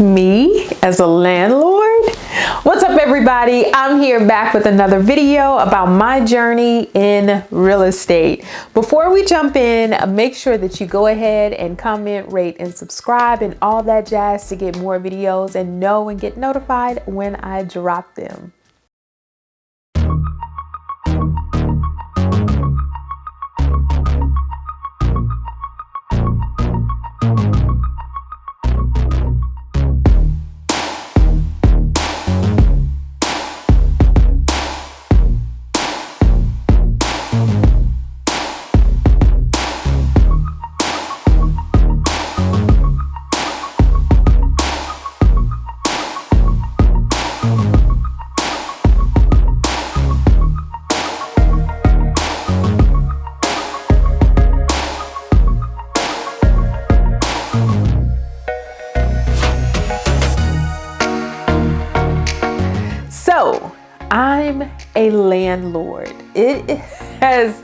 Me as a landlord? What's up, everybody? I'm here back with another video about my journey in real estate. Before we jump in, make sure that you go ahead and comment, rate, and subscribe and all that jazz to get more videos and know and get notified when I drop them. So I'm a landlord. It has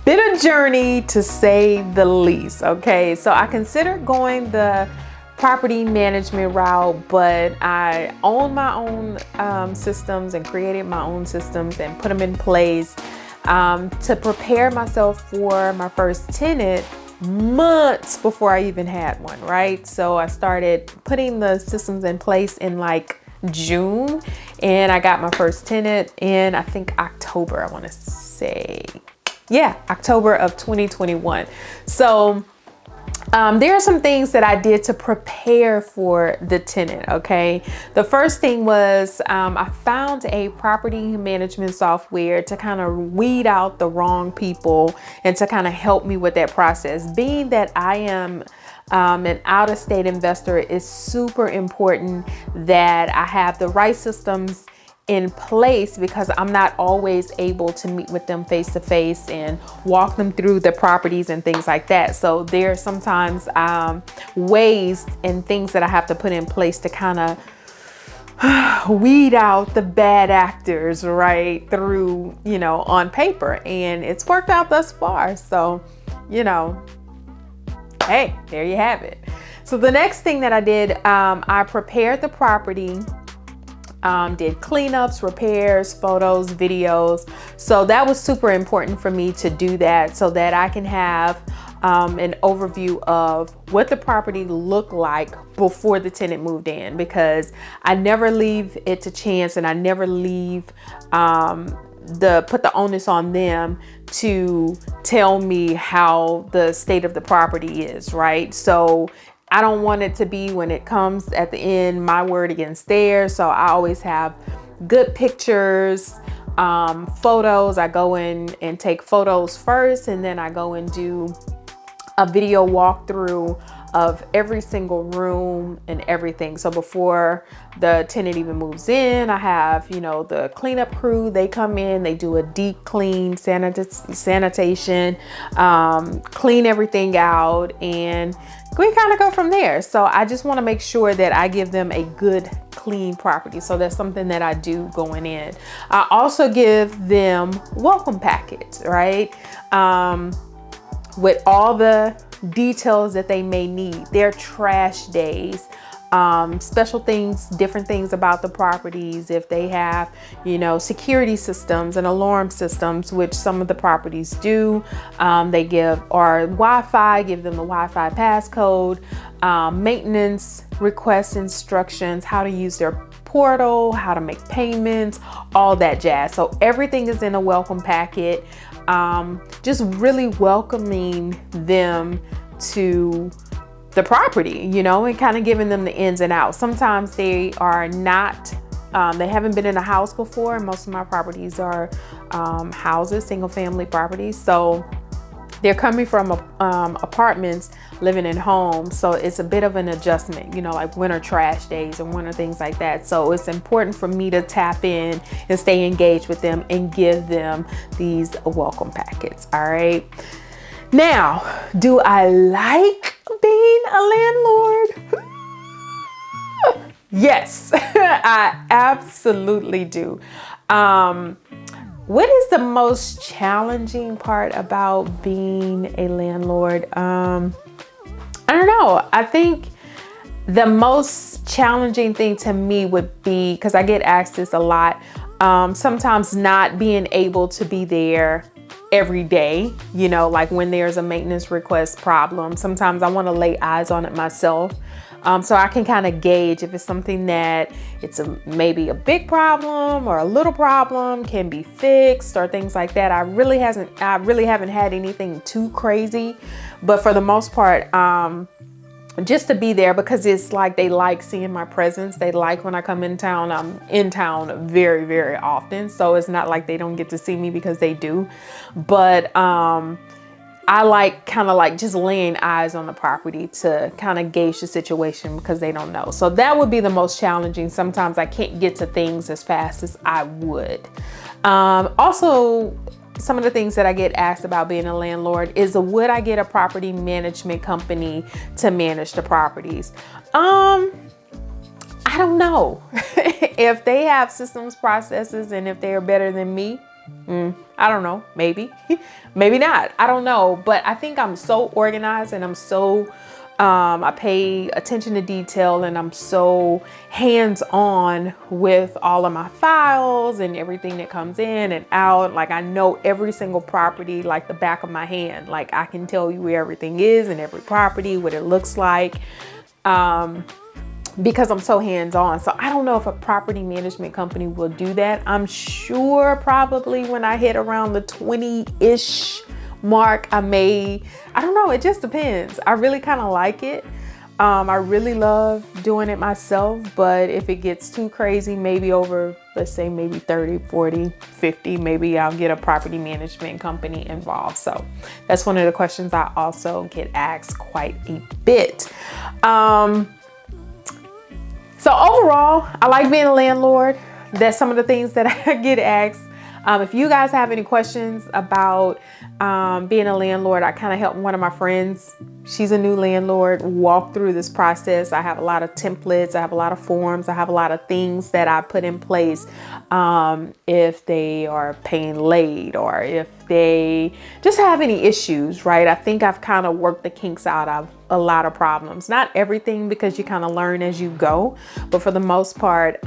been a journey to say the least. Okay, so I considered going the property management route, but I own my own systems and created my own systems and put them in place to prepare myself for my first tenant months before I even had one, right? So I started putting the systems in place in like June, and I got my first tenant in, I think, October, I want to say. Yeah, October of 2021. So there are some things that I did to prepare for the tenant, okay? The first thing was I found a property management software to kind of weed out the wrong people and to kind of help me with that process. Being that I am an out-of-state investor, is super important that I have the right systems in place because I'm not always able to meet with them face to face and walk them through the properties and things like that. So there are sometimes ways and things that I have to put in place to kind of weed out the bad actors right through, on paper. And it's worked out thus far. So, hey, there you have it. So the next thing that I did, I prepared the property, did cleanups, repairs, photos, videos. So that was super important for me to do that so that I can have an overview of what the property looked like before the tenant moved in, because I never leave it to chance and I never leave put the onus on them to tell me how the state of the property is, right? So I don't want it to be, when it comes at the end, my word against theirs. So I always have good pictures, photos. I go in and take photos first, and then I go and do a video walkthrough of every single room and everything. So before the tenant even moves in, I have, the cleanup crew, they come in, they do a deep clean, sanitation, clean everything out, and we kind of go from there. So I just want to make sure that I give them a good, clean property. So that's something that I do going in. I also give them welcome packets, right? With all the details that they may need, their trash days, special things, different things about the properties. If they have, security systems and alarm systems, which some of the properties do, they give, or Wi-Fi, give them the Wi-Fi passcode, maintenance request instructions, how to use their portal, how to make payments, all that jazz. So everything is in a welcome packet. Just really welcoming them to the property, and kind of giving them the ins and outs. Sometimes they are not, they haven't been in a house before. Most of my properties are houses, single family properties. So they're coming from apartments, living in homes. So it's a bit of an adjustment, like winter trash days and winter things like that. So it's important for me to tap in and stay engaged with them and give them these welcome packets. All right. Now, do I like being a landlord? Yes, I absolutely do. What is the most challenging part about being a landlord? I don't know. I think the most challenging thing to me would be, because I get asked this a lot, sometimes not being able to be there every day, you know, like when there's a maintenance request problem. Sometimes I want to lay eyes on it myself. So I can kind of gauge if it's something that it's maybe a big problem or a little problem, can be fixed or things like that. I really haven't had anything too crazy, but for the most part, just to be there, because it's like they like seeing my presence. They like when I come in town. I'm in town very, very often. So it's not like they don't get to see me, because they do. But I like kind of like just laying eyes on the property to kind of gauge the situation, because they don't know. So that would be the most challenging. Sometimes I can't get to things as fast as I would. Also, some of the things that I get asked about being a landlord is, would I get a property management company to manage the properties? I don't know. If they have systems, processes, and if they are better than me, I don't know, maybe, maybe not. I don't know. But I think I'm so organized, and I'm so, I pay attention to detail, and I'm so hands-on with all of my files and everything that comes in and out. Like, I know every single property like the back of my hand. Like, I can tell you where everything is in every property, what it looks like, because I'm so hands-on. So I don't know if a property management company will do that. I'm sure probably when I hit around the 20-ish mark, I don't know, it just depends. I really kind of like it. I really love doing it myself, but if it gets too crazy, maybe over, let's say maybe 30, 40, 50, maybe I'll get a property management company involved. So that's one of the questions I also get asked quite a bit. So overall, I like being a landlord. That's some of the things that I get asked. If you guys have any questions about being a landlord, I kind of helped one of my friends. She's a new landlord, walk through this process. I have a lot of templates. I have a lot of forms. I have a lot of things that I put in place if they are paying late, or if they just have any issues, right? I think I've kind of worked the kinks out of a lot of problems. Not everything, because you kind of learn as you go, but for the most part,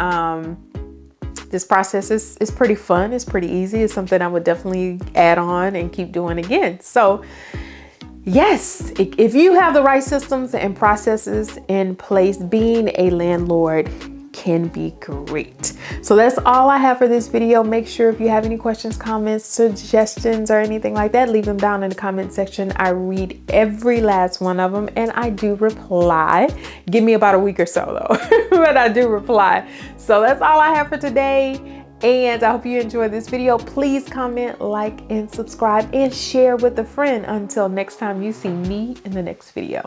this process is pretty fun. It's pretty easy. It's something I would definitely add on and keep doing again. So yes, if you have the right systems and processes in place, being a landlord can be great. So that's all I have for this video. Make sure if you have any questions, comments, suggestions, or anything like that, leave them down in the comment section. I read every last one of them, and I do reply. Give me about a week or so though, but I do reply. So that's all I have for today. And I hope you enjoyed this video. Please comment, like, and subscribe, and share with a friend. Until next time you see me in the next video.